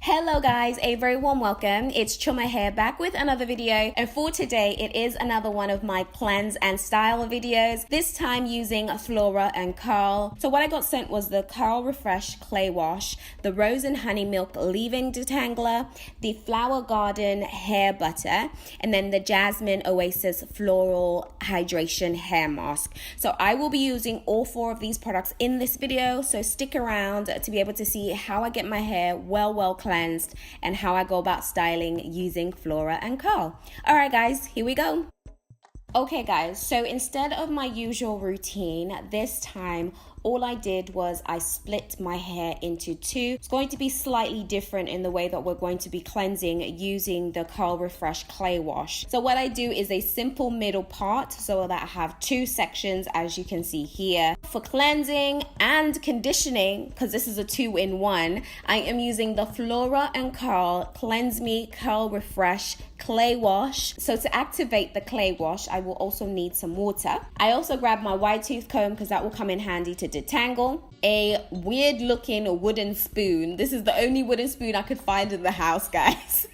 Hello guys, a very warm welcome. It's Chuma here back with another video, and for today it is another one of my cleanse and style videos, this time using Flora Curl. So what I got sent was the Curl Refresh Clay Wash, the Rose and Honey Milk Leave-In Detangler, the Flower Garden Hair Butter, and then the Jasmine Oasis Floral Hydration Hair Mask. So I will be using all four of these products in this video, so stick around to be able to see how I get my hair well cleansed and how I go about styling using Flora Curl. Alright guys, here we go. Okay guys, so instead of my usual routine, this time all I did was I split my hair into two. It's going to be slightly different in the way that we're going to be cleansing using the Curl Refresh Clay Wash. So what I do is a simple middle part so that I have two sections, as you can see here. For cleansing and conditioning, because this is a 2-in-1, I am using the Flora Curl Cleanse Me Curl Refresh Clay Wash. So to activate the clay wash, I will also need some water. I also grabbed my wide tooth comb because that will come in handy to detangle. A weird looking wooden spoon. This is the only wooden spoon I could find in the house, guys.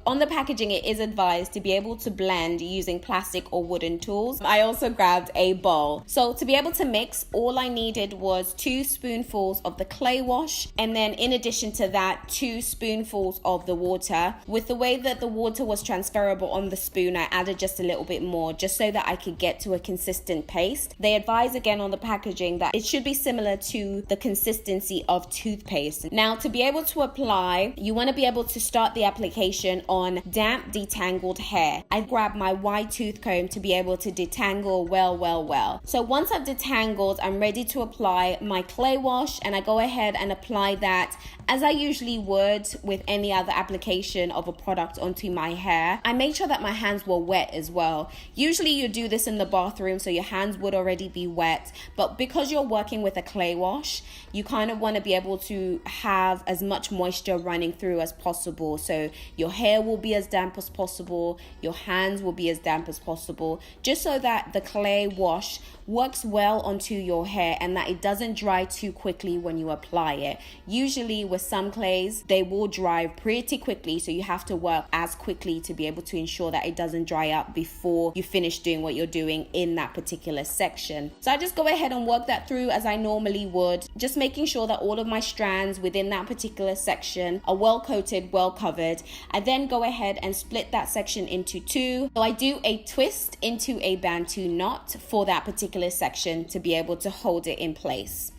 On the packaging, it is advised to be able to blend using plastic or wooden tools. I also grabbed a bowl. So to be able to mix, all I needed was 2 spoonfuls of the clay wash, and then in addition to that, 2 spoonfuls of the water. With the way that the water was transferable on the spoon, I added just a little bit more just so that I could get to a consistent paste. They advise again on the packaging that it should be similar to the consistency of toothpaste. Now, to be able to apply, you want to be able to start the application on damp detangled hair. I grab my wide tooth comb to be able to detangle well. So once I've detangled, I'm ready to apply my clay wash, and I go ahead and apply that as I usually would with any other application of a product onto my hair. I made sure that my hands were wet as well. Usually you do this in the bathroom, so your hands would already be wet, but because you're working with a clay wash, you kind of want to be able to have as much moisture running through as possible. So your hair will be as damp as possible, your hands will be as damp as possible, just so that the clay wash works well onto your hair and that it doesn't dry too quickly when you apply it. Usually with some clays, they will dry pretty quickly, so you have to work as quickly to be able to ensure that it doesn't dry up before you finish doing what you're doing in that particular section. So I just go ahead and work that through as I normally would, just making sure that all of my strands within that particular section are well coated, well covered. I then go ahead and split that section into 2. So I do a twist into a Bantu knot for that particular section to be able to hold it in place.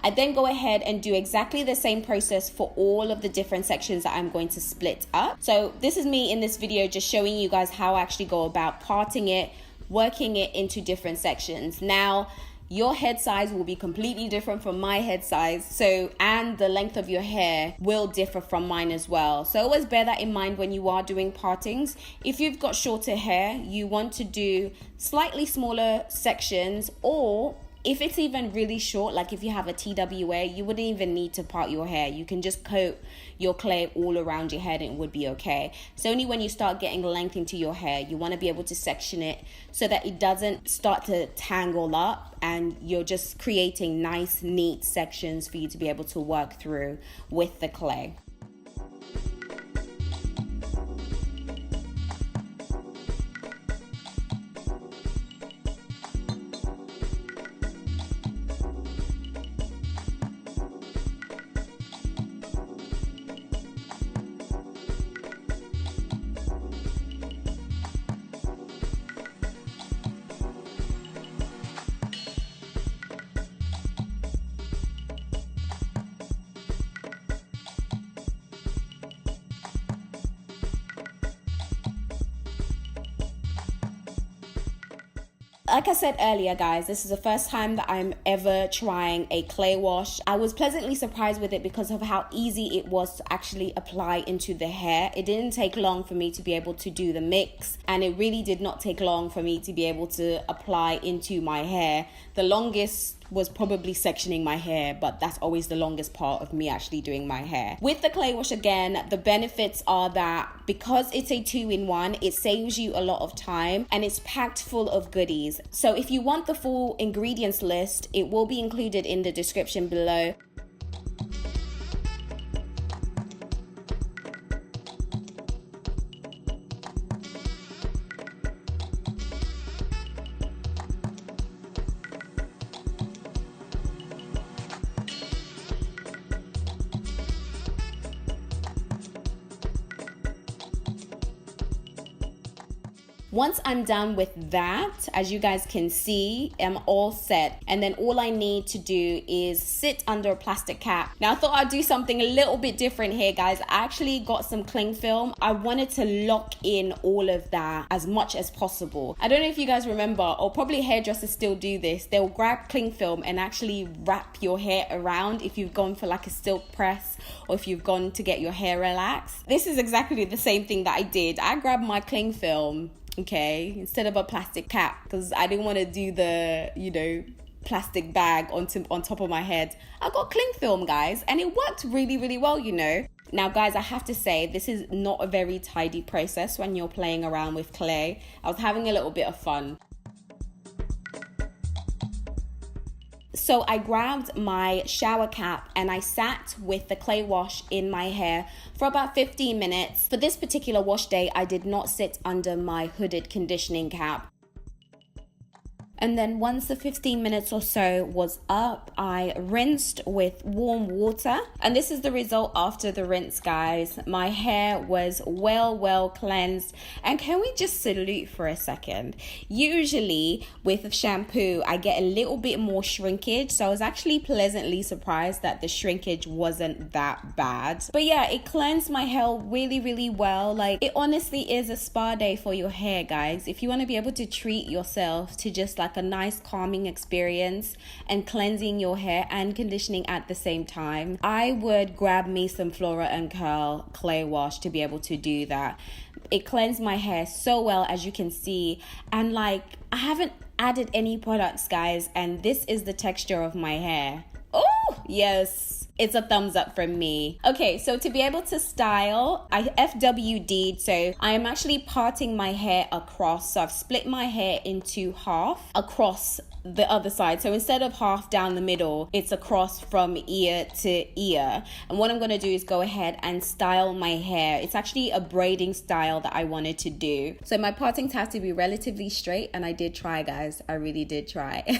I then go ahead and do exactly the same process for all of the different sections that I'm going to split up. So this is me in this video just showing you guys how I actually go about parting it, working it into different sections. Now, your head size will be completely different from my head size, and the length of your hair will differ from mine as well. So always bear that in mind when you are doing partings. If you've got shorter hair, you want to do slightly smaller sections, or if it's even really short, like if you have a TWA, you wouldn't even need to part your hair. You can just coat your clay all around your head and it would be okay. It's only when you start getting length into your hair, you want to be able to section it so that it doesn't start to tangle up and you're just creating nice, neat sections for you to be able to work through with the clay. Like I said earlier, guys, this is the first time that I'm ever trying a clay wash. I was pleasantly surprised with it because of how easy it was to actually apply into the hair. It didn't take long for me to be able to do the mix, and it really did not take long for me to be able to apply into my hair. The longest was probably sectioning my hair, but that's always the longest part of me actually doing my hair. With the clay wash, again, the benefits are that because it's a 2-in-1, it saves you a lot of time and it's packed full of goodies. So if you want the full ingredients list, it will be included in the description below. Once I'm done with that, as you guys can see, I'm all set. And then all I need to do is sit under a plastic cap. Now I thought I'd do something a little bit different here, guys. I actually got some cling film. I wanted to lock in all of that as much as possible. I don't know if you guys remember, or probably hairdressers still do this. They'll grab cling film and actually wrap your hair around if you've gone for like a silk press or if you've gone to get your hair relaxed. This is exactly the same thing that I did. I grabbed my cling film, okay, instead of a plastic cap, because I didn't want to do the, you know, plastic bag on top of my head. I got cling film, guys, and it worked really, really well, you know. Now, guys, I have to say, this is not a very tidy process when you're playing around with clay. I was having a little bit of fun. So I grabbed my shower cap and I sat with the clay wash in my hair for about 15 minutes. For this particular wash day, I did not sit under my hooded conditioning cap. And then once the 15 minutes or so was up, I rinsed with warm water. And this is the result after the rinse, guys. My hair was well cleansed. And can we just salute for a second? Usually with shampoo, I get a little bit more shrinkage. So I was actually pleasantly surprised that the shrinkage wasn't that bad. But yeah, it cleansed my hair really well. Like, it honestly is a spa day for your hair, guys. If you want to be able to treat yourself to just like a nice calming experience and cleansing your hair and conditioning at the same time, I would grab me some Flora Curl clay wash to be able to do that. It cleansed my hair so well, as you can see, and like, I haven't added any products, guys, and this is the texture of my hair. Oh yes, it's a thumbs up from me. Okay, so to be able to style, I FWD'd, so I am actually parting my hair across. So I've split my hair into half across the other side. So instead of half down the middle, it's across from ear to ear. And what I'm going to do is go ahead and style my hair. It's actually a braiding style that I wanted to do. So my partings have to be relatively straight, and I did try, guys. I really did try.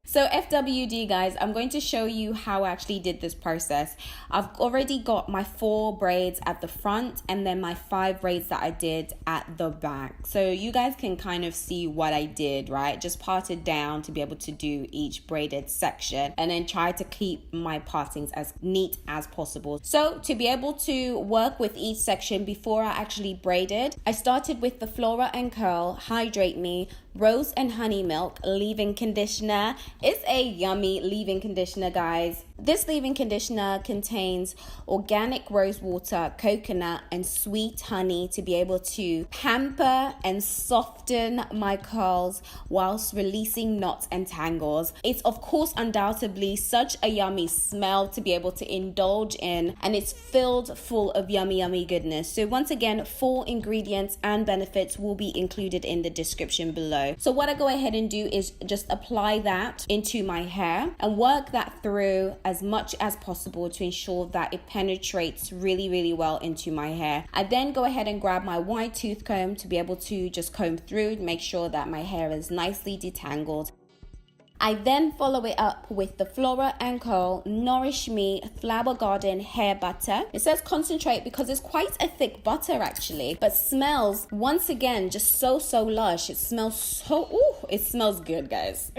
So FWD, guys, I'm going to show you how I actually did this process. I've already got my 4 braids at the front and then my 5 braids that I did at the back. So you guys can kind of see what I did, right? Just parted down to be able to do each braided section and then try to keep my partings as neat as possible. So to be able to work with each section before I actually braided, I started with the Flora Curl Hydrate Me Rose and Honey Milk leave-in conditioner. It's a yummy leave-in conditioner, guys. This leave-in conditioner contains organic rose water, coconut, and sweet honey to be able to pamper and soften my curls whilst releasing knots and tangles. It's of course undoubtedly such a yummy smell to be able to indulge in, and it's filled full of yummy goodness. So once again, full ingredients and benefits will be included in the description below. So what I go ahead and do is just apply that into my hair and work that through as much as possible to ensure that it penetrates really well into my hair. I then go ahead and grab my wide tooth comb to be able to just comb through, make sure that my hair is nicely detangled. I then follow it up with the Flora Curl Nourish Me Flower Garden Hair Butter. It says concentrate because it's quite a thick butter actually, but smells once again just so lush. It smells it smells good, guys.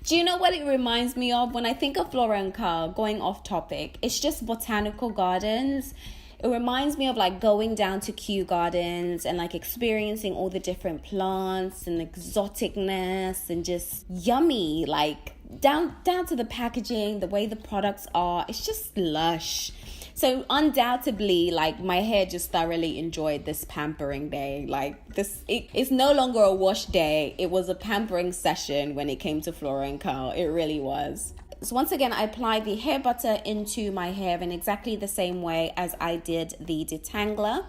Do you know what it reminds me of? When I think of Flora Curl, going off topic, it's just botanical gardens. It reminds me of like going down to Kew Gardens and like experiencing all the different plants and exoticness and just yummy, like down to the packaging, the way the products are. It's just lush. So undoubtedly, like, my hair just thoroughly enjoyed this pampering day. Like, it's no longer a wash day. It was a pampering session when it came to Flora Curl. It really was. So once again, I applied the hair butter into my hair in exactly the same way as I did the detangler.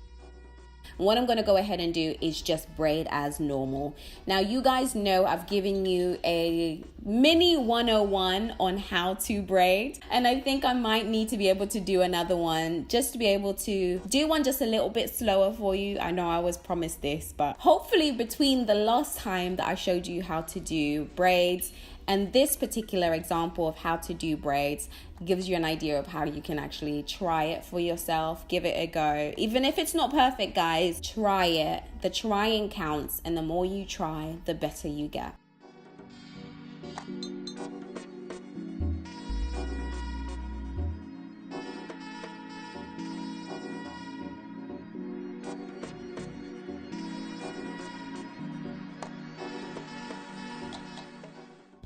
What I'm going to go ahead and do is just braid as normal. Now, you guys know I've given you a mini 101 on how to braid, and I think I might need to be able to do another one just to be able to do one just a little bit slower for you. I know I was promised this, but hopefully between the last time that I showed you how to do braids and this particular example of how to do braids gives you an idea of how you can actually try it for yourself. Give it a go. Even if it's not perfect, guys, try it. The trying counts, and the more you try, the better you get.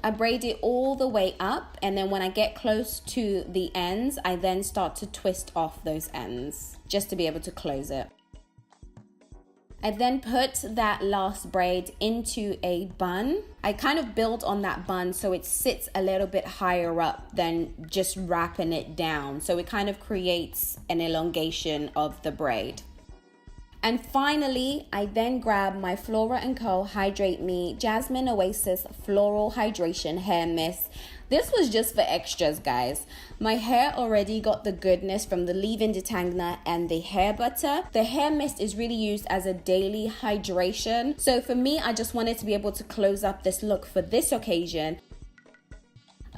I braid it all the way up, and then when I get close to the ends, I then start to twist off those ends just to be able to close it. I then put that last braid into a bun. I kind of build on that bun so it sits a little bit higher up than just wrapping it down. So it kind of creates an elongation of the braid. And finally, I then grab my Flora Curl Hydrate Me Jasmine Oasis Floral Hydration Hair Mist. This was just for extras, guys. My hair already got the goodness from the leave-in detangler and the hair butter. The hair mist is really used as a daily hydration. So for me, I just wanted to be able to close up this look for this occasion.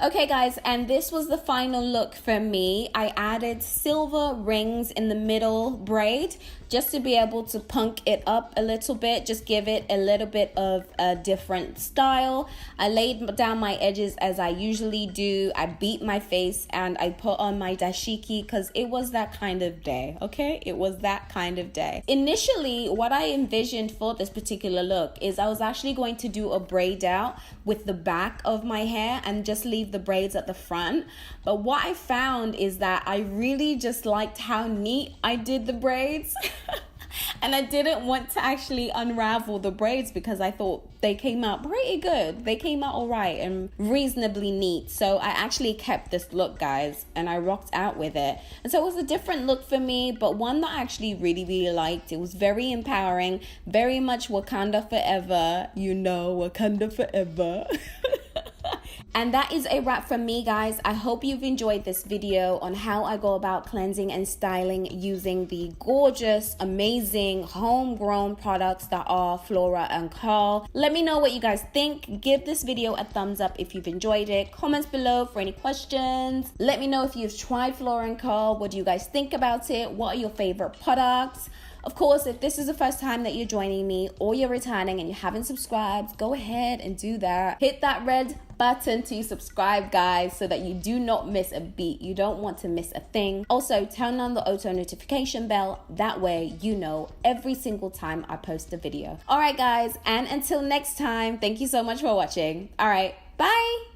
Okay guys, and this was the final look for me. I added silver rings in the middle braid just to be able to punk it up a little bit, just give it a little bit of a different style. I laid down my edges as I usually do. I beat my face and I put on my dashiki because it was that kind of day, okay? It was that kind of day. Initially, what I envisioned for this particular look is I was actually going to do a braid out with the back of my hair and just leave the braids at the front. But what I found is that I really just liked how neat I did the braids. And I didn't want to actually unravel the braids because I thought they came out pretty good. They came out all right and reasonably neat. So I actually kept this look, guys, and I rocked out with it. And so it was a different look for me, but one that I actually really liked. It was very empowering, very much Wakanda forever. You know, Wakanda forever. And that is a wrap from me, guys. I hope you've enjoyed this video on how I go about cleansing and styling using the gorgeous, amazing, homegrown products that are Flora Curl. Let me know what you guys think. Give this video a thumbs up if you've enjoyed it. Comments below for any questions. Let me know if you've tried Flora Curl. What do you guys think about it? What are your favorite products? Of course, if this is the first time that you're joining me or you're returning and you haven't subscribed, go ahead and do that. Hit that red button to subscribe, guys, so that you do not miss a beat. You don't want to miss a thing. Also, turn on the auto notification bell. That way, you know every single time I post a video. All right, guys, and until next time, thank you so much for watching. All right, bye.